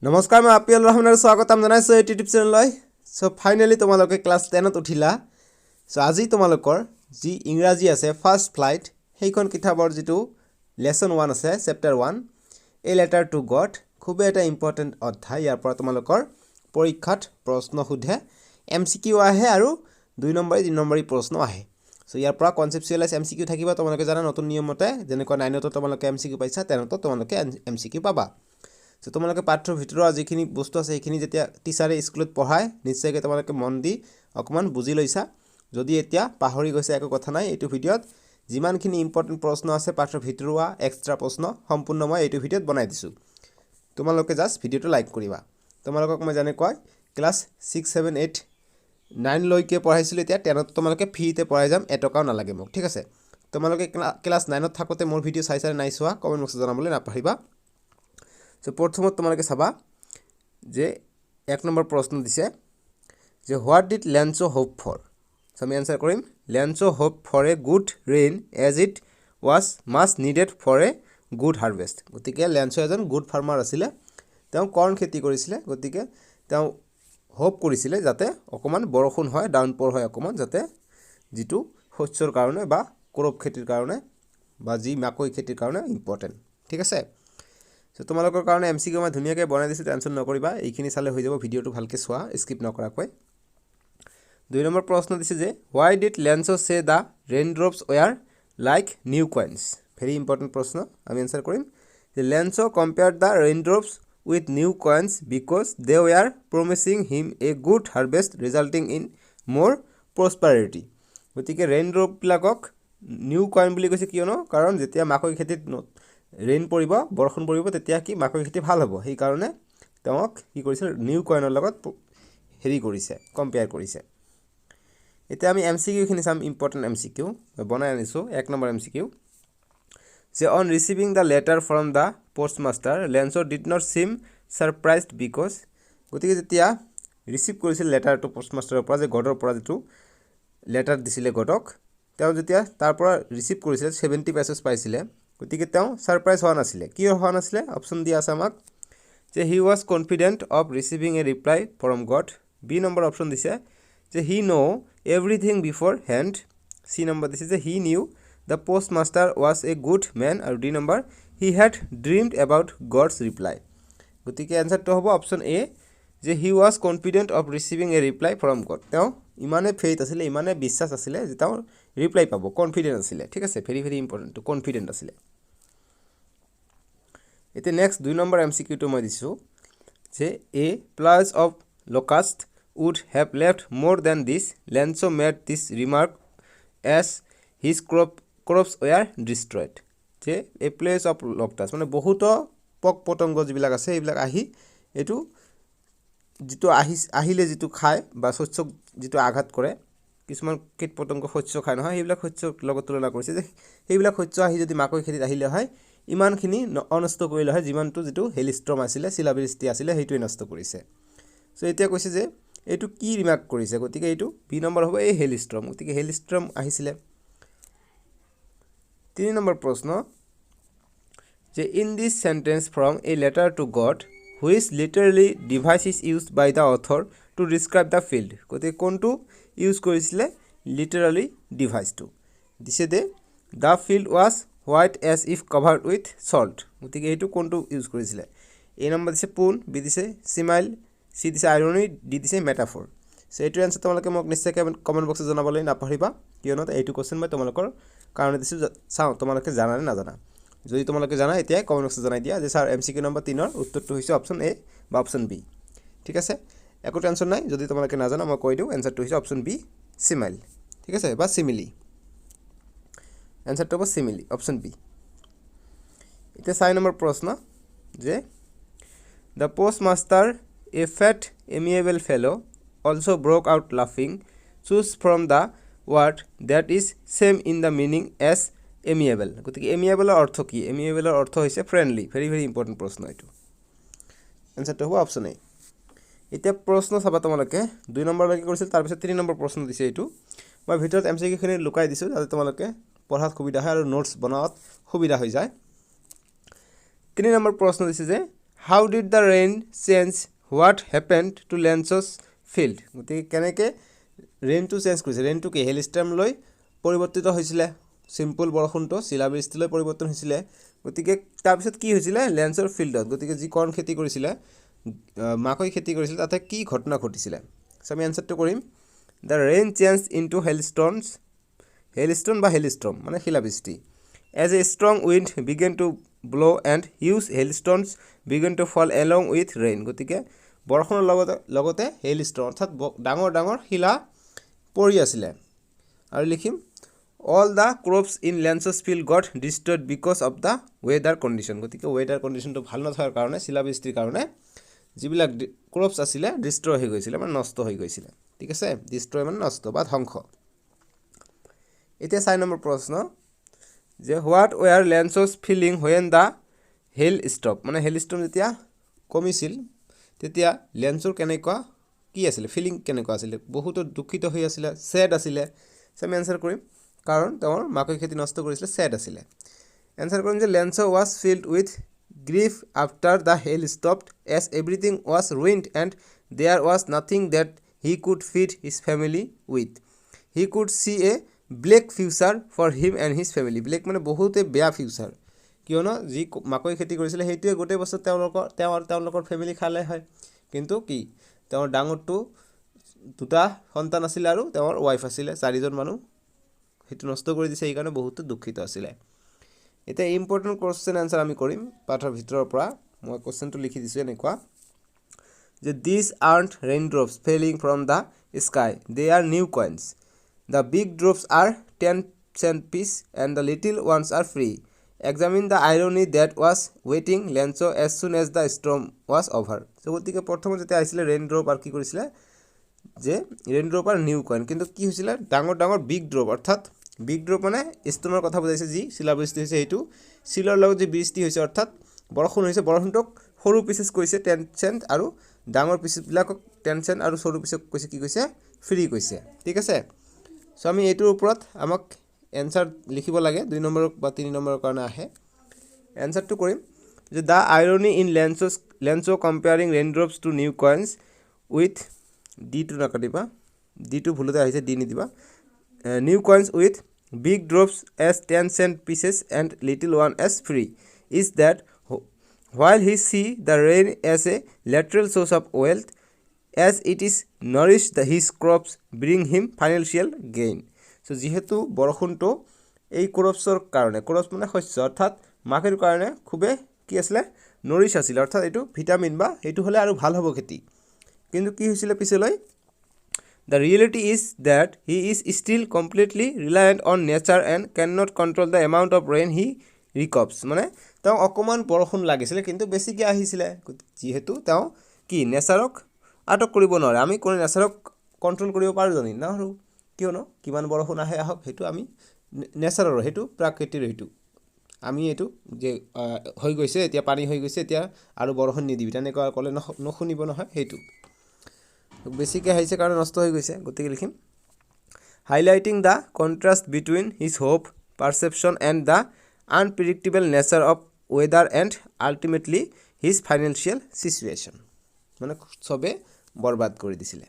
নমস্কাৰ মই আপিল ৰহমানৰ স্বাগতম জনাইছো এই ইউটিউব চেনেললৈ সো ফাইনালি তোমালোকে ক্লাস 10 ত উঠিলা সো আজি তোমালোকৰ যি ইংৰাজী আছে ফাৰ্স্ট ফ্লাইট সেইখন কিতাপৰ যেটো লেসন 1 আছে chapter 1 A letter to god খুব এটা ইম্পৰ্টেন্ট অধ্যায় ইয়াৰ পৰা তোমালোকৰ পৰীক্ষাত প্ৰশ্ন সুধে এমসিকিউ আহে আৰু 2 নম্বৰ 3 নম্বৰী প্ৰশ্ন আহে সো ইয়াৰ পৰা কনসেপচুৱেলাইজ এমসিকিউ থাকিবা তোমালোকে জানা নতুন নিয়মতে যেনেকৈ 9 ত তোমালোকে এমসিকিউ পাইছা 10 ত তোমালোকে এমসিকিউ পাবা সো তোমালোকে পাঠৰ ভিতৰৰ আজিখিনি বস্তু আছে এইখিনি যেতিয়া টিচাৰে স্কুলত পঢ়ায় নিশ্চয়কৈ তোমালোকে মন দি অকমান বুজি লৈছা যদি এতিয়া পাহৰি গৈছে একো কথা নাই এইটো ভিডিওত যিমানখিনি ইম্পৰ্টেন্ট প্ৰশ্ন আছে পাঠৰ ভিতৰুৱা এক্সট্ৰা প্ৰশ্ন সম্পূৰ্ণ মই এইটো ভিডিওত বনাই দিছো তোমালোকে জাস্ট ভিডিওটো লাইক কৰিবা তোমালোকক মই জানে কয় ক্লাস 6 7 8 9 লৈকে পঢ়াইছিল এতিয়া 10 ত তোমালোকে ফ্ৰীতে পঢ়াই যাম এটকাও নালাগে মোক ঠিক আছে তোমালোকে ক্লাস 9 ত থাকোতে মোৰ ভিডিও চাইছা নাই চোৱা কমেন্ট বক্সত জনাবলৈ নাপাহৰিবা সো প্ৰথমত তোমালোকে চাবা যে এক নম্বৰ প্ৰশ্ন দিছে যে what did Lencho hope for so আমি আনসাৰ কৰিম Lencho hope for a good rain as it was much needed for a good harvest গতিকে লেঞ্চো এজন গুড ফাৰ্মাৰ আছিল তেওঁ কৰ্ন খেতি কৰিছিল গতিকে তেওঁ হোপ কৰিছিল যাতে অকমান বৰষুণ হয় ডাউনপোৰ হয় অকমান যাতে যেটো শস্যৰ কাৰণে বা ক্ৰপ খেতিৰ কাৰণে বা জি মাকৈ খেতিৰ কাৰণে ইম্পৰ্টেন্ট ঠিক আছে সো তোমালোকৰ কাৰণে এমসিকিউ মই ধুনিয়াকৈ বনাই দিছো টেনচন নকৰিবা এইখিনি চালে হৈ যাব ভিডিওটো ভালকৈ চোৱা স্কিপ নকৰাকৈ 2 নম্বৰ প্ৰশ্ন দিছে যে why did Lencho say the raindrops were like new coins very important প্ৰশ্ন আমি আনসাৰ কৰিম যে Lencho compared the raindrops with new coins because they were promising him a good harvest resulting in more prosperity গতিকে ৰেইনড্ৰপ বিলাকক new coin বুলি কৈছে কিয়নো কাৰণ যেতিয়া মাকৈ খেতিত ৰেইন পৰিব বৰষুণ পৰিব তেতিয়া কি মাকৈ খেতি ভাল হ'ব সেই কাৰণে তেওঁক কি কৰিছে নিউ কইনৰ লগত হেৰি কৰিছে কম্পেয়াৰ কৰিছে এতিয়া আমি এমসিকিউ খিনি সাম ইম্পৰ্টেন্ট এমসিকিউ বনাই আনিছো এক নম্বৰ এমসিকিউ যে on receiving the letter from the postmaster Lencho did not seem surprised because গতিকে যেতিয়া ৰিসিভ কৰিছিল লেটাৰটো পোষ্টমাস্টাৰৰ পৰা যে গডৰ পৰা যেটো লেটাৰ দিছিলে গডক তেওঁ যেতিয়া তাৰ পৰা ৰিসিভ কৰিছিল 70 পেছেজ পাইছিলে গতিকে তেওঁ সাৰপ্ৰাইজ হোৱা নাছিলে কি হোৱা নাছিলে অপচন দিয়া আছে আমাক যে he was confident of receiving a reply from God B নম্বৰ অপচন দিছে যে he know everything beforehand C নম্বৰ দিছে যে he knew the postmaster was a good man আৰু ডি নম্বৰ he had dreamed about God's reply গতিকে আনসাৰটো হ'ব অপচন এ যে he was confident of receiving a reply from God তেওঁ ইমানে ফেইথ আছিল ইমানে বিশ্বাস আছিল যে তেওঁ ৰিপ্লাই পাব কনফিডেন্ট আছিল ঠিক আছে very very important to confident আছিল এতে নেক্সট 2 নম্বৰ এমসিকিউ টো মই দিছো যে a plague of locust would have left more than this Lencho made this remark as his crops were destroyed যে a place of locust মানে বহুত পক পতংগ যিবিলাক আছে এইবিলাক আহি এটো যেটো আহিলে যেটো খায় বা শস্য যেটো আঘাত কৰে কিছুমান কীট পতংগ শস্য খায় নহয় এইবিলাক শস্য লগত তুলনা কৰিছে যে এইবিলাক শস্য আহি যদি মাকৈ খেতিত আহিলে হয় ইমানখিনি অনষ্ট কৰিলে হয় যিমানটো যেটো হেইলস্টৰ্ম আছিল শিলাবৃষ্টি আছিল হেইটোই নষ্ট কৰিছে সো এতিয়া কৈছে যে এটো কি ৰিমাৰ্ক কৰিছে গতিকে এটো বি নম্বৰ হ'ব এই হেইলস্টৰ্ম গতিকে হেইলস্টৰ্ম আহিছিলে 3 নম্বৰ প্ৰশ্ন যে in this sentence from a letter to God which literally device is used by the author to describe the field গতিকে কোনটো ইউজ কৰিছিলে লিটাৰালি ডিভাইসটো দিছে the the field was white as if covered with salt গতিকে এটো কোনটো use কৰিছিলে এ number দিছে পুন বি দিছে স্মাইল সি দিছে আইৰনি ডি দিছে মেটাফৰ সো এইটো আনসাৰ তোমালোকে মোক নিশ্চয় কমেন্ট বক্সত জনাবলৈ নাপাহৰিবা কিয়নো এইটো কোশ্চেন মই তোমালোকৰ কাৰণে দিছো চাও তোমালোকে জানা নে নাজানা যদি তোমালোকে জানা এতিয়া কমেন্ট বক্সত জনাই দিয়া যে স্যাৰ এমসিকিউ নম্বৰ 3 ৰ উত্তৰটো হৈছে অপচন এ বা অপচন বি ঠিক আছে একো টেনচন নাই যদি তোমালোকে নাজানা মই কৈ দিও আনসাৰটো হৈছে অপচন বি স্মাইল ঠিক আছে বা সিমিলি আনসাৰটো হ'ব সিমিলি অপচন বি এতিয়া 4 নম্বৰ প্ৰশ্ন যে the postmaster a fat amiable fellow also broke out laughing choose from the word that is same in the meaning as amiable গতিকে amiable অর্থ কি amiable অর্থ হৈছে friendly very very important প্ৰশ্ন এটো আনসাৰটো হ'ব অপচন এ এতিয়া প্ৰশ্ন চাবা তোমালোকে 2 নম্বৰ লৈকে কৰিছিল তাৰ পিছত 3 নম্বৰ প্ৰশ্ন দিছে এটো মই ভিতৰত এমসিকিউ খিনি লুকাই দিছো যাতে তোমালোকে পঢ়াত সুবিধা হয় আৰু নোটস বনাওত সুবিধা হৈ যায় 3 নম্বৰ প্ৰশ্ন দিছে যে how did the rain change what happened to Lencho's field গতিকে কেনেকৈ ৰেইনটো চেঞ্জ কৰিছে ৰেইনটো কি হেইলষ্টৰ্ম লৈ পৰিৱৰ্তিত হৈছিলে সিম্পল বৰষুণটো শিলাবৃষ্টিলৈ পৰিৱৰ্তন হৈছিলে গতিকে তাৰপিছত কি হৈছিলে লেঞ্চৰ ফিল্ডত গতিকে যি কৰ্ণ খেতি কৰিছিলে মাকৈ খেতি কৰিছিলে তাতে কি ঘটনা ঘটিছিলে সো আমি এনসাৰটো কৰিম the rain change into hailstorm বা হেইলষ্টৰ্ম মানে শিলাবৃষ্টি as a strong wind began to blow and huge hailstorms began to fall along with rain গতিকে বৰষুণৰ লগতে হেইলষ্টৰ্ম অৰ্থাৎ ডাঙৰ ডাঙৰ শিলা পৰি আছিলে আৰু লিখিম all the crops in Lencho's field got destroyed because of the weather condition গতিকে weather condition তো ভাল নথকাৰ কাৰণে শিলাবৃষ্টিৰ কাৰণে যিবিলাক ক্ৰপছ আছিলে ডিস্ট্ৰয় হৈ গৈছিলে মানে নষ্ট হৈ গৈছিলে ঠিক আছে ডিস্ট্ৰয় মানে নষ্ট বা ধ্বংস এতিয়া 4 নম্বৰ প্ৰশ্ন যে what were Lencho's feeling when the hail stopped মানে hailstorm যেতিয়া কমিছিল তেতিয়া লেঞ্চৰ কেনেকুৱা কি আছিল ফিলিং কেনেকুৱা আছিল বহুত দুখিত হৈ আছিল স্যাড আছিল আমি আনসাৰ কৰিম কাৰণ তেওঁৰ মাকৈ খেতি নষ্ট কৰিছিল স্যাড আছিল আনসাৰ কৰিম যে Lencho was filled with grief after the hail stopped as everything was ruined and there was nothing that he could feed his family with he could see a black future for him and his family black মানে বহুতে বেয়া future কিয়নো যি মাকৈ খেতি কৰিছিল হেইটোৱে গোটে বছৰ তেওঁলোকৰ ফ্যামিলি খালে হয় কিন্তু কি তেওঁৰ ডাঙৰটো দুটা সন্তান আছিল আৰু তেওঁৰ ওয়াইফ আছিল চাৰিজন মানুহ হেতু নষ্ট কৰি দিছে এই কাৰণে বহুত দুখিত আছিল এটা ইম্পৰ্টেন্ট কোৱেশ্চন আনসাৰ আমি কৰিম পাঠৰ ভিতৰৰ পৰা মই কোৱেশ্চনটো লিখি দিছো এনেকুৱা যে these aren't raindrops falling from the sky they are new coins the big drops are 10 cent piece and the little ones are free examine the irony that was waiting Lencho as soon as the storm was over so গতিকে প্ৰথমে যেতিয়া আহিছিল ৰেইনড্ৰপ R কি কৰিছিল যে ৰেইনড্ৰপ R new coin কিন্তু কি হৈছিল ডাঙৰ ডাঙৰ বিগ ড্ৰপ অৰ্থাৎ বিগ ড্ৰপ মানে ষ্টনৰ কথা বুজাইছে যি শিলাবৃষ্টি হৈছে এইটো শিলৰ লগত যে বৃষ্টি হৈছে অৰ্থাৎ বৰষুণ হৈছে বৰষুণটোক সৰু পিসেস কৈছে 10 সেন্ট আৰু ডাঙৰ পিস বিলাকক 10 সেন্ট আৰু সৰু পিসক কৈছে কি কৈছে ফ্ৰী কৈছে ঠিক আছে সো আমি এইটোৰ ওপৰত আমাক এনসাৰ লিখিব লাগে 2 নম্বৰ বা 3 নম্বৰৰ কাৰণে আহে এনসাৰটো কৰিম যে the irony in Lencho comparing raindrops to new coins with d2 না কাটিবা d2 ভুলতে আহিছে d নি দিবা new coins with big drops as 10 cent pieces and little one as free is that while he see the rain as a lateral source of wealth as it is nourish his crops bring him financial gain so যেহেতু বৰষুণটো এই ক্ৰপছৰ কাৰণে crops মানে শস্য অৰ্থাৎ মাকেৰ কাৰণে খুবে কি আছিল নৰিশ আছিল অৰ্থাৎ এটো ভিটামিন বা এটো হলে আৰু ভাল হ'ব খেতি কিন্তু কি হৈছিল পিছলৈ the reality is that he is still completely reliant on nature and cannot control the amount of rain he receives মানে তাও অকমান বৰষুণ লাগিছিল কিন্তু বেছিকৈ আহিছিল যেহেতু তাও কি নেচাৰক আটক কৰিব নোৱাৰে আমি কোন নেচাৰক কন্ট্ৰোল কৰিব পাৰো জানি না আৰু কিয়নো কিমান বৰষুণ আহে আহক হেতু আমি নেচাৰৰ হেতু প্ৰাকৃতিৰ হেতু আমি এটো যে হৈ গৈছে এতিয়া পানী হৈ গৈছে এতিয়া আৰু বৰষুণ নিদিবি তেনেকুৱা কলে নখুনিব নহয় হেতু বেছিকৈ আহিছে কাৰণ নষ্ট হৈ গৈছে গতিকে লিখিম highlighting the contrast between his hope perception and the unpredictable nature of weather and ultimately his financial situation মানে সবে বৰবাদ কৰি দিছিল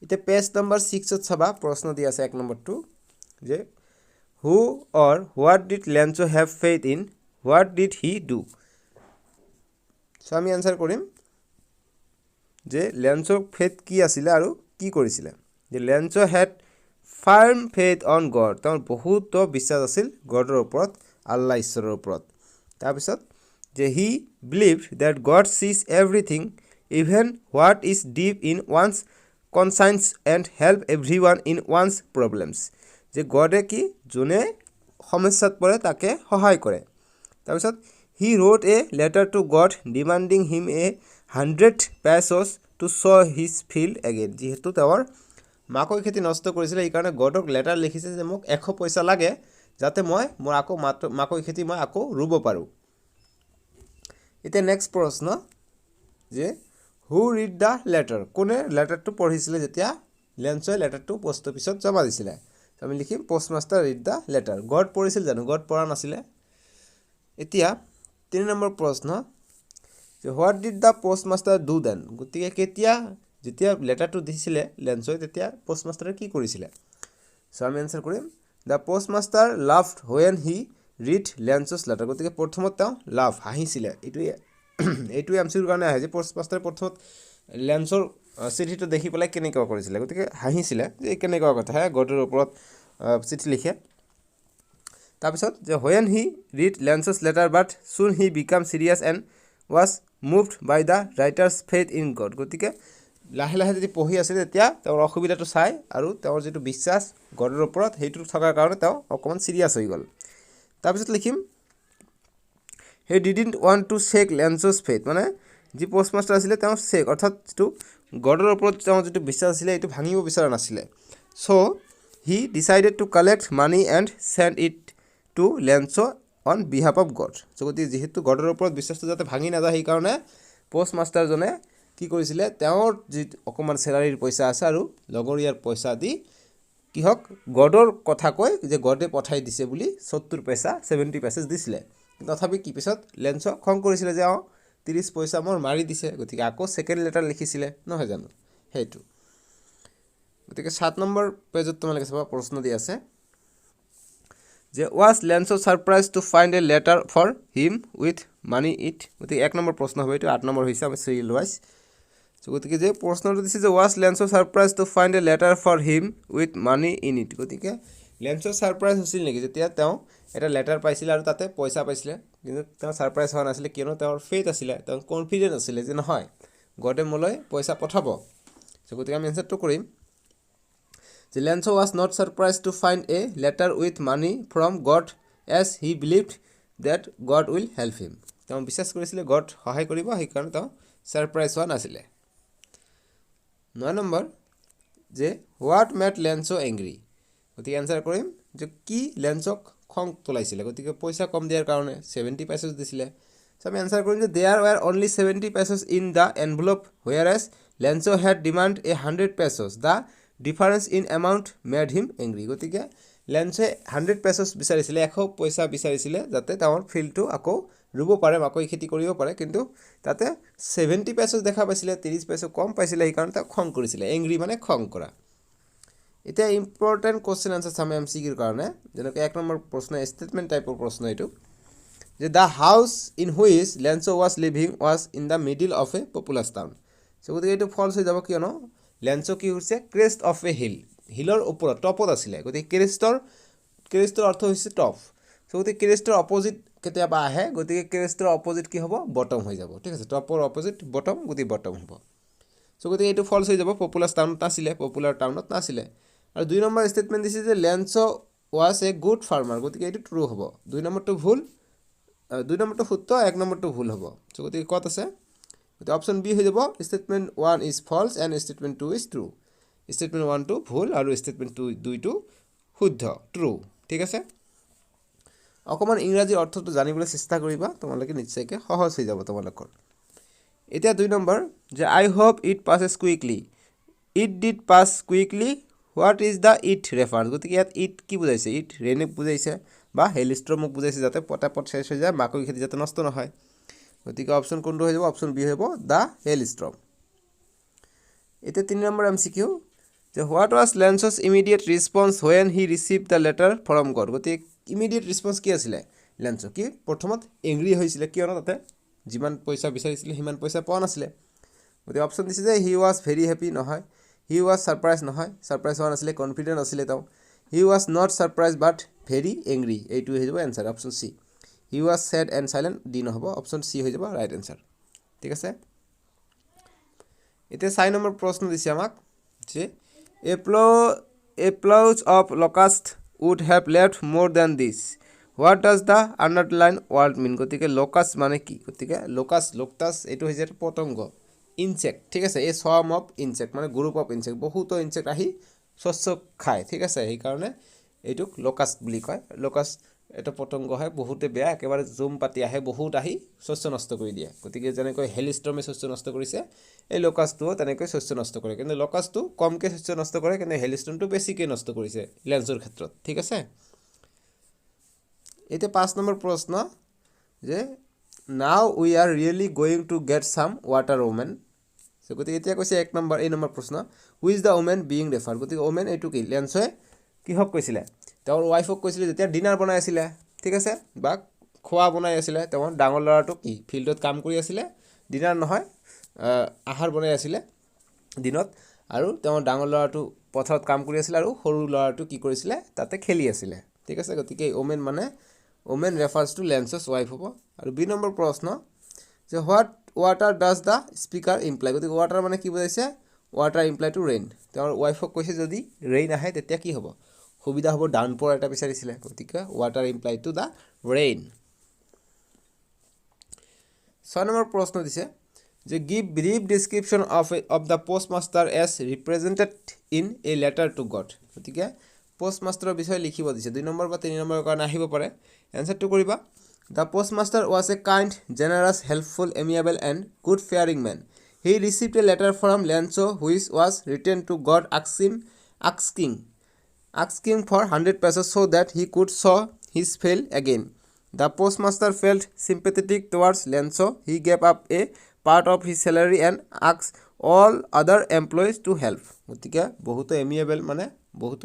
এটা পেজ নম্বৰ 6 ত চাবা প্ৰশ্ন দি আছে 1 নম্বৰটো যে who or what did Lencho have faith in what did he do so আমি আনসার কৰিম যে লেঞ্চো ফেথ কি আছিল আৰু কি কৰিছিল যে Lencho had firm faith on God তাৰ বহুত বিশ্বাস আছিল গডৰ ওপৰত আল্লাহ ঈশ্বৰৰ ওপৰত তাৰ পিছত যে he believed that God sees everything even what is deep in one's conscience and help everyone in one's problems যে গডে কি জনে সমস্যাত পৰে তাকে সহায় কৰে তাৰ পিছত he wrote a letter to God demanding him a 100 pesos to sow his field again যেহেতু তেওঁৰ মাকৈ খেতি নষ্ট কৰিছিল এই কাৰণে গডক লেটাৰ লিখিছে যে মোক 100 পইচা লাগে যাতে মই মোৰ আকৌ মাকৈ খেতি মই আকৌ ৰুব পাৰো এটা নেক্সট প্ৰশ্ন যে who read the letter কোনে লেটাৰটো পঢ়িছিল যেতিয়া লেঞ্চোৱে লেটাৰটো পোষ্ট অফিসত জমা দিছিল আমি লিখিম Postmaster read the letter god পঢ়িছিল জানো গড পঢ়া নাছিল এতিয়া 3 নম্বৰ প্ৰশ্ন যে what did the postmaster do then গতিকে কেতিয়া যেতিয়া লেটাৰটো দিছিলে লেঞ্চই তেতিয়া পোষ্টমাষ্টাৰে কি কৰিছিলে সো আমি এনসাৰ কৰিম the postmaster loved when he read Lencho's letter গতিকে প্ৰথমত তেওঁ লাভ হাঁহিছিলে এইটোৱে এমচিৰ কাৰণে আহে যে পোষ্টমাষ্টাৰে প্ৰথমত লেঞ্চৰ চিঠিটো দেখি পেলাই কেনেকুৱা কৰিছিলে গতিকে হাঁহিছিলে যে কেনেকুৱা কথা হে গডৰ ওপৰত চিঠি লিখে তাৰপিছত যে when he read Lencho's letter but soon he became serious and was moved by the writer's faith in God গতিকে লাহে লাহে যদি পঢ়ি আছিল তেতিয়া তেওঁৰ অসুবিধাটো চাই আৰু তেওঁৰ যিটো বিশ্বাস গডৰ ওপৰত সেইটো থকাৰ কাৰণে তেওঁ অকণমান চিৰিয়াছ হৈ গ'ল তাৰপিছত লিখিম he didn't want to shake লেঞ্চছ faith মানে যি পোষ্টমাষ্টাৰ আছিলে তেওঁ শেক অৰ্থাৎ যিটো গডৰ ওপৰত তেওঁৰ যিটো বিশ্বাস আছিলে এইটো ভাঙিব বিচৰা নাছিলে so' he decided to collect money and send it to Lencho' on behalf of God so' গতিকে যিহেতু গডৰ ওপৰত বিশ্বাসটো যাতে ভাঙি নাযায় সেইকাৰণে পোষ্টমাষ্টাৰজনে কি কৰিছিলে তেওঁৰ যি অকণমান চেলাৰীৰ পইচা আছে আৰু লগৰীয়াৰ পইচা দি কি হওক গডৰ কথা কৈ যে গডে পঠাই দিছে বুলি 70 পইচা 70 পেছেজ দিছিলে তথাপি কি পিছত লেঞ্চ খং কৰিছিলে যে 30 পইচা মোৰ মাৰি দিছে গতিকে আকৌ সেকেন্ড লেটাৰ লিখিছিলে নহয় জানো হেতু গতিকে 7 নম্বৰ পেজত তোমালোকে চাবা প্ৰশ্ন দি আছে যে was Lencho surprised to find a letter for him with money it গতিকে 1 নম্বৰ প্ৰশ্ন হবে এটো 8 নম্বৰ হৈছে আমি সিৰিয়াল ওয়াইজ সো গতিকে যে প্ৰশ্নটো দিছে যে was Lencho surprised to find a letter for him with money in it গতিকে লেঞ্চো সাৰপ্ৰাইজ হৈছিল নেকি যেতিয়া তেওঁ এটা লেটাৰ পাইছিল আৰু তাতে পইচা পাইছিল কিন্তু তেওঁ সাৰপ্ৰাইজ হোৱা নাছিল কিয়নো তেওঁৰ ফেথ আছিল তেওঁ কনফিডেন্ট আছিল যে নহয় গডে মলৈ পইচা পঠাব সো গতিকে আমি এনসারটো কৰিম যে Lencho was not surprised to find a letter with money from God as he believed that God will help him তেওঁ বিশ্বাস কৰিছিল গড সহায় কৰিব সেই কাৰণে তেওঁ সাৰপ্ৰাইজ হোৱা নাছিল 9 নম্বৰ যে what made Lencho angry গতিকে এনসাৰ কৰিম যে কি লেঞ্চক খং তোলাইছিল গতিকে পইচা কম দিয়াৰ কাৰণে 70 পেছেজ দিছিলে সো আমি এনসাৰ কৰিম যে there were only 70 pesos in the envelope whereas Lencho had demand a 100 pesos the difference in amount made him angry গতিকে লেঞ্চে 100 পেছেজ বিচাৰিছিল 100 পইচা বিচাৰিছিল যাতে তেওঁৰ ফিল্ডটো আকৌ ৰুব পাৰে আকৌ খেতি কৰিব পাৰে কিন্তু তাতে 70 পেছেজ দেখা পাইছিল 30 পেছেজ কম পাইছিল এই কাৰণে তেওঁ খং কৰিছিল এংগ্ৰি মানে খং কৰা এটা ইম্পৰ্টেন্ট কোশ্চেন আনসাৰ সামে এমসিকিউৰ কাৰণে যেনেকৈ 1 নম্বৰ প্ৰশ্ন ষ্টেটমেন্ট টাইপৰ প্ৰশ্ন এটো যে দা হাউস in which Lencho was living was in the middle of A populous town so গতিকে এটো ফলস হৈ যাব কিয়নো লেঞ্চো কি হৈছে ক্ৰেষ্ট অফ এ হিল হিলৰ ওপৰত টপত আছিল গতিকে ক্ৰেষ্টৰ অৰ্থ হৈছে টপ সো গতিকে ক্ৰেষ্টৰ অপোজিট কেতিয়াবা আহে গতিকে ক্ৰেষ্টৰ অপোজিট কি হ'ব বটম হৈ যাব ঠিক আছে টপৰ অপোজিট বটম গতি বটম হ'ব সো গতিকে এটো ফলস হৈ যাব পপুলাস টাউনত নাছিল পপুলাৰ টাউনত নাছিল আৰু 2 নম্বৰ ষ্টেটমেন্ট দিছে যে Lencho was a good farmer গতিকে এটো ট্ৰু হ'ব 2 নম্বৰটো ভুল 2 নম্বৰটো শুদ্ধ 1 নম্বৰটো ভুল হ'ব সো গতিকে কত আছে গতিকে অপচন বি হৈ যাব statement 1 is false and statement 2 is true statement 1 টো ভুল আৰু ষ্টেটমেন্ট 2 টো শুদ্ধ ট্ৰু ঠিক আছে অকমান ইংৰাজী অৰ্থটো জানিবলৈ চেষ্টা কৰিবা তোমালোকে নিশ্চয়কৈ সহজ হৈ যাব তোমালোকৰ এতিয়া 2 নম্বৰ যে I hope it passes quickly it did pass quickly what is the it refer গতিকে ইয়াত ইট কি বুজাইছে ইট ৰেইনক বুজাইছে বা হেইলস্টৰ্মক বুজাইছে যাতে পটাপট শেষ হৈ যায় মাকৈ খেতি যাতে নষ্ট নহয় গতিকে অপচন কোনটো হৈ যাব অপচন বি হ'ব দা হেইলস্টৰ্ম এতিয়া 3 নম্বৰ এমসিকিউ যে what was Lencho's immediate response when he received the letter from God গতিকে ইমিডিয়েট ৰেসপন্স কি আছিল লেঞ্চো কি প্ৰথমত এংগ্ৰি হৈছিল কিয়নো তাতে যিমান পইচা বিচাৰিছিল হিমান পইচা পোৱা নাছিল গতিকে অপচন দিছে যে হি ওয়াজ ভেৰি হ্যাপি নহয় হি ওয়াজ সাৰপ্ৰাইজ নহয় সাৰপ্ৰাইজ হোৱা নাছিল কনফিডেন্ট আছিল তেওঁ he was not surprise but very angry এইটো হৈ যাব answer option C he was sad and silent D নহব অপচন সি হৈ যাব ৰাইট এনসাৰ ঠিক আছে এতিয়া 4 নম্বৰ প্ৰশ্ন দিছে আমাক যে a plough of locust would have left more than this what does the underline word mean গতিকে locust মানে কি গতিকে locust এটো হৈছে পতংগ ইনসেক্ট ঠিক আছে এ সম অফ ইনসেক্ট মানে গ্ৰুপ অফ ইনসেক্ট বহুত ইনসেক্ট আহি শস্য খায় ঠিক আছে এই কাৰণে এটোক locust বুলি কয় locust এটা পতংগ হয় বহুতে বেয়া একেবাৰে জুম পাতি আহে বহুত আহি শস্য নষ্ট কৰি দিয়ে গতিকে যেনেকৈ হেইলস্টৰ্মে শস্য নষ্ট কৰিছে এই locustটো তেনেকৈ শস্য নষ্ট কৰে কিন্তু locustটো কমকে শস্য নষ্ট কৰে কিন্তু হেইলস্টৰ্মটো বেছিকৈ নষ্ট কৰিছে লেঞ্চৰ ক্ষেত্ৰত ঠিক আছে এটা 5 নম্বৰ প্ৰশ্ন যে now we are really going to get some water woman. So গতিকে এতিয়া কৈছে এক নম্বৰ এই নম্বৰ প্ৰশ্ন who is the woman being referred গতিকে woman এইটো কি লেন্সয়ে কি হক কৈছিলে তেওঁৰ ওয়াইফক কৈছিলে যেতিয়া ডিনাৰ বনাই আছিল ঠিক আছে বা খোৱা বনাই আছিল তেওঁৰ ডাঙৰ লৰাটো কি ফিল্ডত কাম কৰি আছিল ডিনাৰ নহয় আহাৰ বনাই আছিল দিনত আৰু তেওঁৰ ডাঙৰ লৰাটো পথৰত কাম কৰি আছিল আৰু সৰু লৰাটো কি কৰিছিল তাতে খেলি আছিল ঠিক আছে গতিকে woman মানে woman refers to Lencho's wife হ'ব আৰু বি নম্বৰ প্ৰশ্ন যে what water does the speaker imply গতিকে water মানে কি বুজাইছে water imply to rain তেওঁৰ ওয়াইফক কৈছে যদি rain আহে তেতিয়া কি হ'ব সুবিধা হ'ব ডাউনপোৰ এটা বিচাৰিছিল গতিকে water imply to the rain 6 number প্ৰশ্ন দিছে যে give brief description of the postmaster as represented in a letter to God গতিকে postmaster বিষয়ে লিখিব দিছে 2 নম্বৰ বা 3 নম্বৰৰ কাৰণে আহিব পাৰে এনসাৰটো কৰিবা The postmaster was a kind, generous, helpful, amiable and good-faring man. He received a letter from Lencho which was written to God asking for 100 pesos so that he could sow his field again. The postmaster felt sympathetic towards Lencho. He gave up a part of his salary and asked all other employees to help. গতিকে বহুত amiable মানে বহুত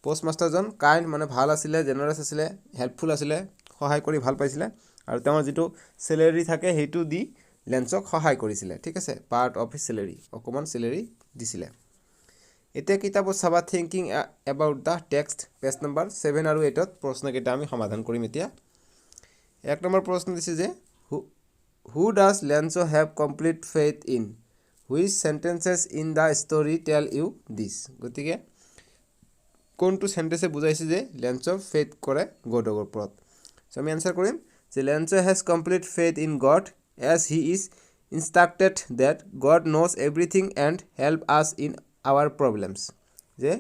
postmaster জন kind মানে ভাল আছিল generous আছিল helpful আছিল সহায় কৰি ভাল পাইছিল আৰু তেওঁৰ যেটো স্যালাৰি থাকে হেতু দি লেন্সক সহায় কৰিছিল ঠিক আছে পাৰ্ট অফ হিজ স্যালাৰি অকমান স্যালাৰি দিছিল এতিয়া কিতাপত চাবা thinking about the text page number 7 আৰু 8 ত প্ৰশ্নকেইটা আমি সমাধান কৰিম এতিয়া এক নম্বৰ প্ৰশ্ন দিছে যে who does Lencho have complete faith in which sentences in the story tell you this গতিকে কোনটো সেন্টেন্সে বুজাইছে যে লেন্সো ফেথ কৰে গডৰ ওপৰত So আমি answer কৰিম যে Lencho has complete faith in God as he is instructed that God knows everything and help us in our problems যে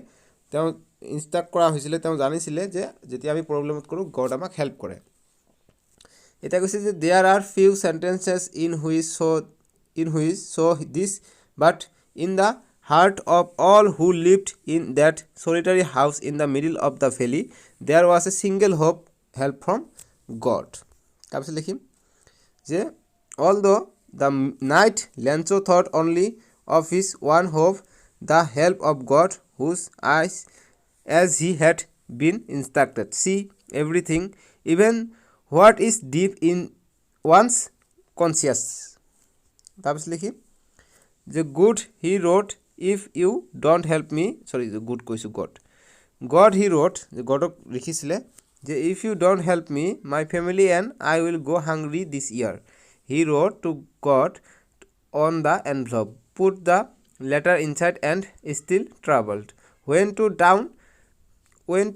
তেওঁ ইনস্ট্ৰাক্ট কৰা হৈছিল তেওঁ জানিছিল যে যেতিয়া আমি প্ৰবলেমত কৰো গড আমাক হেল্প কৰে এটা কৈছে যে there are few sentences in which so this but in the heart of all who lived in that solitary house in the middle of the valley there was a single hope help from God তাৰপিছত লিখিম যে although the night Lencho thought only of his one hope the help of God whose eyes as he had been instructed see everything even what is deep in one's conscience তাৰপিছত লিখিম যে good he wrote if you don't help me sorry good কৈছো God he wrote যে গডক লিখিছিলে যে if you don't help me my family and I will go hungry this year he wrote to God on the envelope put the letter inside and still troubled went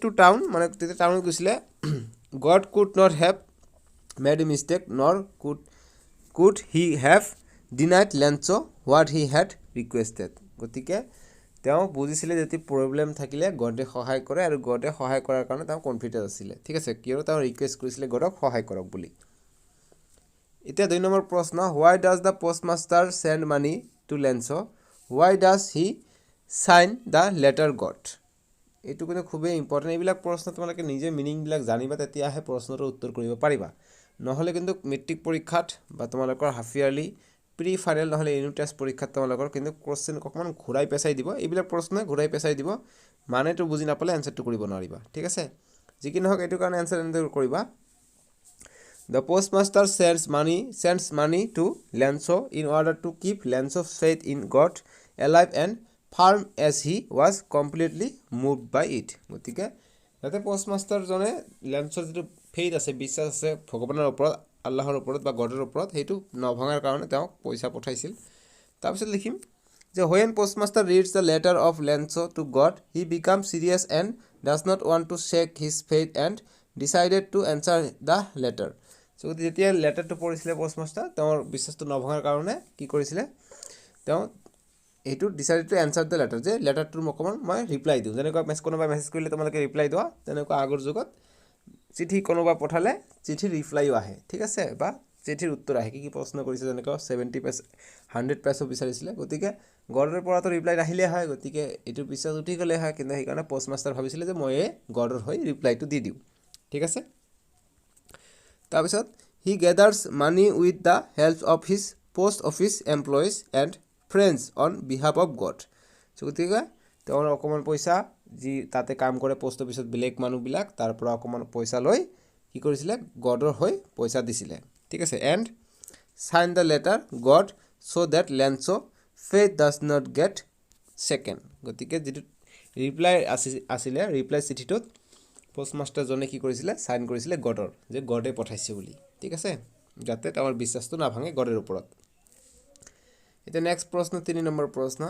to town মানে তেতে টাউনত গৈছিলে God could not have made a mistake nor could he have denied Lencho what he had requested গতিকে তেওঁ বুজিছিলে যে problem থাকিলে গডে সহায় কৰে আৰু গডে সহায় কৰাৰ কাৰণে তেওঁ কনফিডেন্স আছিল ঠিক আছে কিয়নো তেওঁ ৰিকুৱেষ্ট কৰিছিলে গডক সহায় কৰক বুলি এতিয়া 2 নম্বৰ প্ৰশ্ন why does the postmaster send money to Lencho why does he sign the letter God এটো কিন্তু খুবই ইম্পৰ্টেন্ট এইবিলাক প্ৰশ্ন তোমালোকে নিজে মিনিং বিলাক জানিবা তেতিয়াহে প্ৰশ্নৰ উত্তৰ কৰিব পাৰিবা নহলে কিন্তু মেট্ৰিক পৰীক্ষাত বা তোমালোকৰ হাফ ইয়াৰলি প্ৰি ফাইনেল নহলে ইউনিট টেষ্ট পৰীক্ষাত তোমালোকৰ কিন্তু কোশ্চেন অকমান ঘুৰাই পেছাই দিব এইবিলাক প্ৰশ্ন ঘুৰাই পেছাই দিব মানেটো বুজি নাপালে আনসাৰটো কৰিব নোৱাৰিবা ঠিক আছে যিকি নহক এটো কাৰণে আনসাৰ এন্সাৰ কৰিবা The postmaster sends money to Lencho in order to keep Lencho's faith in God alive and firm as he was completely moved by it গতিকে যাতে postmaster জনে Lenchoৰ যেটো ফেইথ আছে বিশ্বাস আছে ভগৱানৰ ওপৰত আল্লাহৰ ওপৰত বা গডৰ ওপৰত হেতু নভঙাৰ কাৰণে তেওঁ পইচা পঠাইছিল তাৰপিছত লিখিম যে when postmaster reads the letter of Lencho to God he becomes serious and does not want to shake his faith and decided to answer the letter so যেতিয়া লেটাৰটো পঢ়িছিলে postmaster তেওঁৰ বিশ্বাসটো নভঙাৰ কাৰণে কি কৰিছিলে তেওঁ এটো decided to answer the letter যে লেটাৰটোৰ মকমান মই ৰিপ্লাই দিও যেনেকৈ কোনোবা মেছেজ কৰিলে তোমালোকে ৰিপ্লাই দিও তেনেকৈ আগৰ যুগত চিঠি কোনোবা পঠালে চিঠি ৰিপ্লাইও আহে ঠিক আছে বা চিঠিৰ উত্তৰ আহে কি প্ৰশ্ন কৰিছে যেনেকৈ 70 পেজ 100 পেজ বিচাৰিছিলে গতিকে গডৰ পৰাটো ৰিপ্লাই আহিলে হয় গতিকে এটো বিশ্বাস উঠি গলে হয় কিন্তু সেইকাৰণে postmaster ভাবিছিলে যে মই গডৰ হৈ ৰিপ্লাইটো দি দিও ঠিক আছে তাৰপিছত He gathers money with the help of his post office employees and friends on behalf of God. So গতিকে তেওঁৰ অকমান পইচা যি তাতে কাম কৰে পোষ্ট অফিসত বেলেগ মানুহবিলাক তাৰ পৰা অকমান পইচা লৈ কি কৰিছিলে গডৰ হৈ পইচা দিছিলে ঠিক আছে and sign the letter God so that Lencho faith does not get shaken. গতিকে যেটো ৰিপ্লাই আসিলে ৰিপ্লাই চিঠিটোত পোষ্টমাষ্টাৰ জনে কি কৰিছিলে সাইন কৰিছিলে গডৰ যে গডে পঠাইছে বুলি ঠিক আছে যাতে আমাৰ বিশ্বাসটো না ভাঙে গডৰ ওপৰত এটা নেক্সট প্ৰশ্ন 3 নম্বৰ প্ৰশ্ন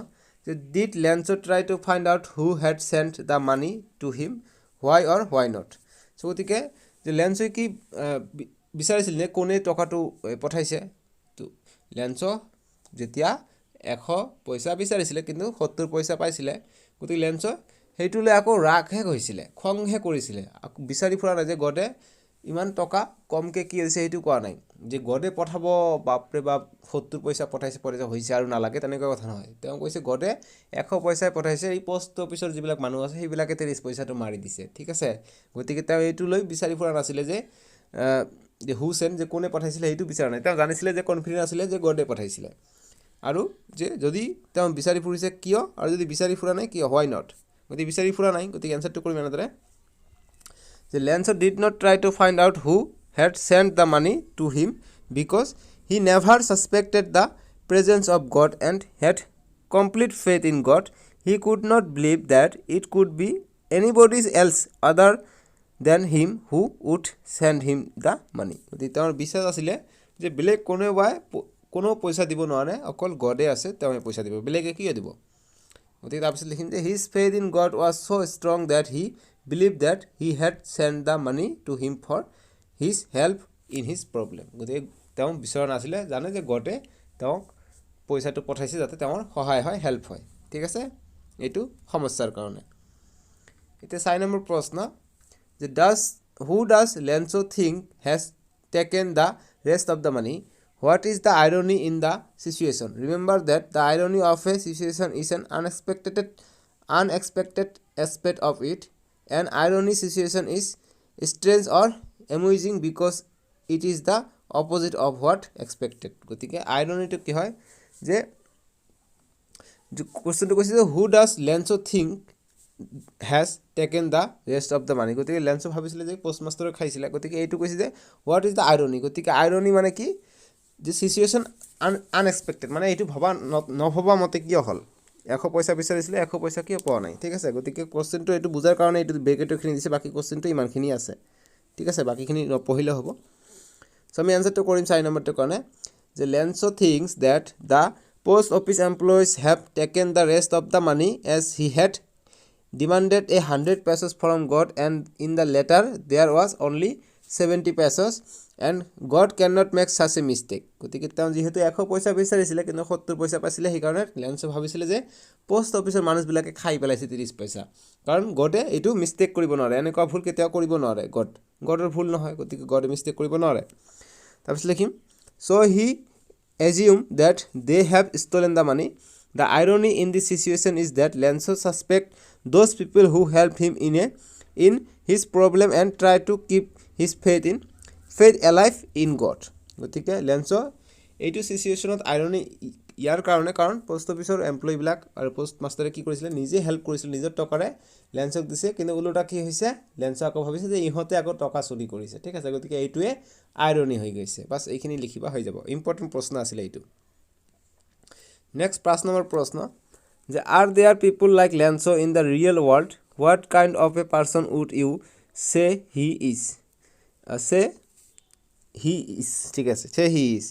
যে did Lencho try to find out who had sent the money to him why or why not so গতিকে যে Lencho কি বিচাৰিছিল নে কোনে টকাটো পঠাইছে তো Lencho যেতিয়া 100 পইচা বিচাৰিছিলে কিন্তু 70 পইচা পাইছিলে গতিকে Lencho হেইটুলে আকৌ ৰাখহে কৈছিলে খংহে কৰিছিলে বিচাৰি ফুৰা নাই যে গডে ইমান টকা কমকে কি হৈছে হেইটু কোৱা নাই যে গডে পঠাব বাপৰে বাপ 70 পইচা পঠাইছে পইচা হৈছে আৰু নালাগে তেনেকুৱা কথা নহয় তেওঁ কৈছে গডে 100 পইচাই পঠাইছে এই পোষ্ট অফিসৰ যিবিলাক মানুহ আছে সেইবিলাকে 30 পইচাটো মাৰি দিছে ঠিক আছে গতিকে তেওঁ এইটো লৈ বিচাৰি ফুৰা নাছিলে যে হু সেন যে কোনে পঠাইছিলে হেইটু বিচাৰা নাই তেওঁ জানিছিলে যে কনফিডেন্স আছিল যে গডে পঠাইছিলে আৰু যে যদি তেওঁ বিচাৰি ফুৰিছে কিয় আৰু যদি বিচাৰি ফুৰা নাই কিয় why not গতি বিচাৰি ফুৰা নাই গতি আনসাৰটো কৰিম এনেদৰে যে Lencho did not try to find out who had sent the money to him because he never suspected the presence of God and had complete faith in God. He could not believe that it could be anybody else other than him who would send him the money. গতি তেওঁৰ বিশ্বাস আছিল যে বেলেগ কোনো পইচা দিব নোৱাৰে অকল গডে আছে তেওঁ পইচা দিব বেলেগে কি দিব গতি তাৰপিছত লিখিম যে his faith in God was so strong that he believed that he had sent the money to him for his help in his problem. গতি তেওঁ বিশ্বাস নাছিলে জানে যে গডে তেওঁ পইচাটো পঠাইছে যাতে তেওঁৰ সহায় হয় হেল্প হয় ঠিক আছে এটো সমস্যাৰ কাৰণে এটা 6 নম্বৰ প্ৰশ্ন যে who does Lencho think has taken the rest of the money what is the irony in the situation remember that the irony of a situation is an unexpected aspect of it an irony situation is strange or amusing because it is the opposite of what expected গতিকে irony to কি হয় যে কোশ্চেনটো কৈছে যে who does Lencho think has taken the rest of the money গতিকে Lencho ভাবিছিলে যে পোষ্টমাষ্টাৰে খাইছিল গতিকে এইটো কৈছে যে what is the irony গতিকে irony মানে কি যে সিচুৱেচন আনএক্সপেক্টেড মানে এইটো নভবা মতে কি হল 100 পইচা বিচাৰিছিলে 100 পইচা কি পোৱা নাই ঠিক আছে গতিকে কোশ্চেনটো এইটো বুজাৰ কাৰণে এইটো ব্ৰেকেটখিনি দিছে বাকি কোশ্চেনটো ইমানখিনি আছে ঠিক আছে বাকিখিনি পঢ়িলে হ'ব সো আমি আনসাৰটো কৰিম 4 নম্বৰটো কাৰণে যে Lencho thinks that the post office employees have taken the rest of the money as he had demanded 100 pesos from God and in the letter there was only 70 pesos and God cannot make such a mistake গতিকে তেওঁ যেহেতু 100 পইচা বিচাৰিছিলে কিন্তু 70 পইচা পাইছিলে সেই কাৰণে Lencho ভাবিছিলে যে পোষ্ট অফিসৰ মানুহবিলাকে খাই পেলাইছে 30 পইচা কাৰণ গডে এটো মিস্টেক কৰিব নোৱাৰে এনেকুৱা ভুল কেতিয়াও কৰিব নোৱাৰে গডৰ ভুল নহয় গতিকে গডে মিস্টেক কৰিব নোৱাৰে তাৰপিছত লিখিম so he assumed that they have stolen the money the irony in this situation is that Lencho suspect those people who helped him in his problem and try to keep his faith alive in God গতিকে Lencho এইটো সিচুৱেচনত irony ইয়াৰ কাৰণে কাৰণ post অফিসৰ employee বিলাক আৰু পোষ্টমাষ্টাৰে কি কৰিছিল নিজে help কৰিছিল নিজৰ টকাৰে Lencho দিছে কিন্তু উল্টা কি হৈছে Lencho আকৌ ভাবিছে যে ইহতে আকৌ টকা চুৰি কৰিছে ঠিক আছে গতিকে এইটোৱে আইৰনি হৈ গৈছে বাস এইখিনি লিখিবা হৈ যাব ইম্পৰ্টেন্ট প্ৰশ্ন আছিল এইটো নেক্সট 5 নম্বৰ প্ৰশ্ন যে are there people like Lencho in the real world what kind of a person would you say he is ঠিক আছে say he is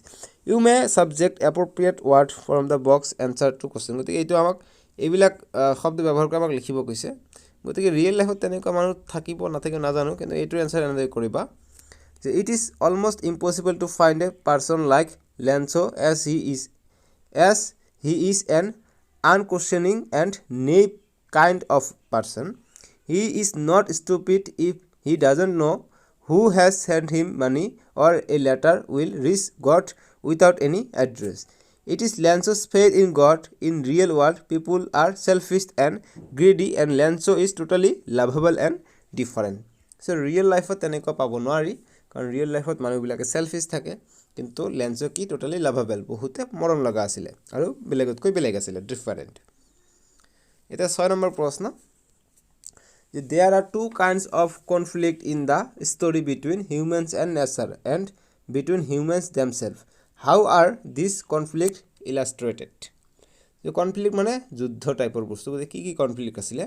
you may subject appropriate word from the box answer to question গতিকে এইটো আমাক এইবিলাক শব্দ ব্যৱহাৰ কৰি আমাক লিখিব কৈছে গতিকে ৰিয়েল লাইফত তেনেকুৱা মানুহ থাকিব নাথাকিব নাজানো কিন্তু এইটো আনসাৰ এনেদৰে কৰিবা যে it is almost impossible to find a person like Lencho as he is an unquestioning and naive kind of person he is not stupid if he doesn't know who has sent him money or a letter will reach God without any address. It is Lencho's faith in God. In real world, people are selfish and greedy and Lencho is totally lovable and different. So real life teneko pabo noari কাৰণ real লাইফত মানুহবিলাকে shellfish থাকে কিন্তু Lencho কি totally লাভাবেল বহুতে মৰম লগা আছিলে আৰু বেলেগতকৈ বেলেগ আছিলে ডিফাৰেণ্ট এটা 6 নম্বৰ প্ৰশ্ন যে there are two kinds of conflict in the story between humans and nature and between humans themselves how are these conflict illustrated যে কনফ্লিক্ট মানে যুদ্ধ টাইপৰ বস্তু কি কি কনফ্লিক্ট আছিলে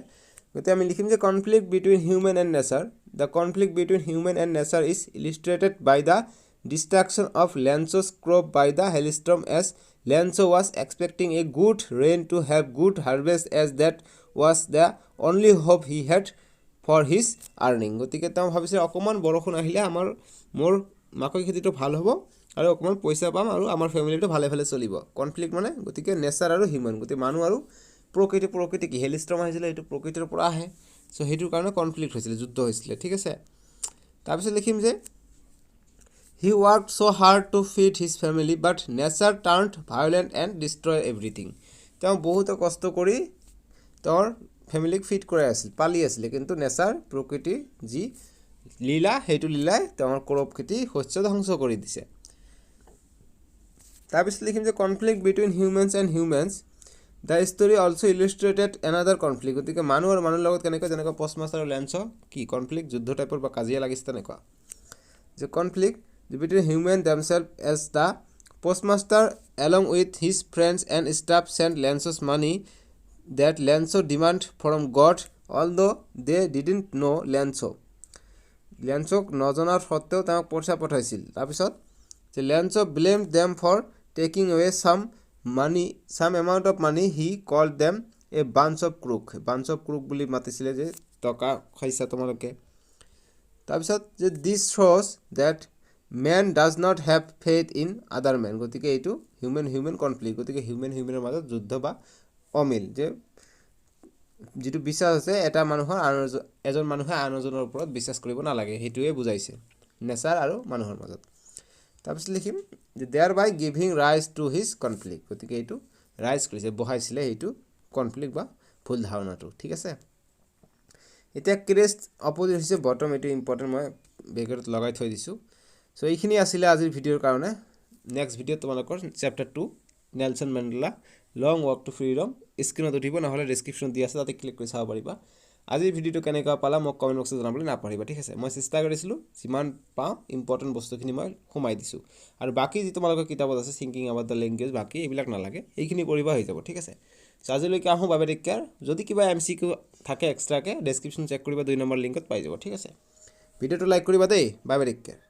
গতে আমি লিখিম যে conflict between human and nature the conflict between human and nature is illustrated by the destruction of Lencho's crop by the hailstorm as Lencho was expecting a good rain to have good harvest as that was the only hope he had for his earning গতিকে তেওঁ ভাবিছে অকমান বৰষুণ আহিলে আমাৰ মোৰ মাকৈ খেতিটো ভাল হ'ব আৰু অকমান পইচা পাম আৰু আমাৰ ফ্যামিলিটো ভালে ভালে চলিব কনফ্লিক্ট মানে গতিকে নেচাৰ আৰু হিউম্যান গতি মানুহ আৰু প্ৰকৃতি কি হেলস্টৰ্ম আহিছিল এটো প্ৰকৃতিৰ পৰা আহে সো হেতুৰ কাৰণে কনফ্লিক্ট হৈছিল যুদ্ধ হৈছিল ঠিক আছে তাৰ পিছত লিখিম যে he worked so hard to feed his family but nature turned violent and destroyed everything তেওঁ বহুত কষ্ট কৰি তেওঁৰ ফ্যামিলিক ফিড কৰাই আছিল পালি আছিল কিন্তু নেচাৰ প্ৰকৃতি যি লীলা হেতু লীলাই তেওঁৰ ক্ৰপ খেতি শস্য ধ্বংস কৰি দিছে তাৰ পিছত লিখিম যে conflict between humans and humans The story also illustrated another conflict গতিকে মানুহ আৰু মানুহৰ লগত কেনেকৈ যেনেকৈ পোষ্টমাষ্টাৰ আৰু লেঞ্চো কি কনফ্লিক্ট যুদ্ধ টাইপৰ বা কাজিয়া লাগিছে তেনেকুৱা যে conflict between human themselves as the postmaster along with his friends and staff sent Lencho's money that Lencho demand from God although they didn't know Lencho নজনাৰ সত্ত্বেও তেওঁক পইচা পঠাইছিল তাৰ পিছত যে Lencho blamed them for taking away some amount of money he called them a bunch of crook বুলি মাতিছিলে যে টকা খাইছা তোমালোকে তাৰ পিছত যে this shows that man does not have faith in other men গতিকে এইটো হিউম্যান কনফ্লিক্ট গতিকে হিউম্যানৰ মাজত যুদ্ধ বা অমিল যে যেটো বিশ্বাস আছে এটা মানুহৰ এজন মানুহে আনজনৰ ওপৰত বিশ্বাস কৰিব নালাগে হেতুৱে বুজাইছে নেচাৰ আৰু মানুহৰ মাজত তাৰপিছত লিখিম যে thereby giving rise to his conflict গতিকে এইটো ৰাইজ কৰিছে বহাইছিলে এইটো কনফ্লিক্ট বা ভুল ধাৰণাটো ঠিক আছে এতিয়া ক্ৰেষ্ট অপোজিট হৈছে বটম এটো ইম্পৰ্টেন্ট মই বেগত লগাই থৈ দিছো সো এইখিনি আছিল আজিৰ ভিডিওৰ কাৰণে নেক্সট ভিডিও তোমালোকৰ chapter 2 Nelson Mandela long walk to freedom স্ক্ৰিনত উঠিব নহলে ডেসক্ৰিপচন দি আছে তাতে ক্লিক কৰি চাব পাৰিবা আজিৰ ভিডিওটো কেনেকুৱা পালা মোক কমেন্ট বক্সত জনাবলৈ নাপাহৰিবা ঠিক আছে মই চেষ্টা কৰিছিলো যিমান পাও ইম্পৰ্টেন্ট বস্তুখিনি মই সোমাই দিছো আৰু বাকি যি তোমালোকৰ কিতাপত আছে থিংকিং এবাউট দ্য ল্যাঙ্গুৱেজ বাকি এইবিলাক নালাগে এইখিনি পঢ়িবা হৈ যাব ঠিক আছে আজিলৈকে আহো বাবে টেক কেয়াৰ যদি কিবা এমসিকিউ থাকে এক্সট্ৰাকে ডেসক্ৰিপচন চেক কৰিবা 2 নম্বৰ লিংকত পাই যাব ঠিক আছে ভিডিওটো লাইক কৰিবা দেই বাবে টেক কেয়াৰ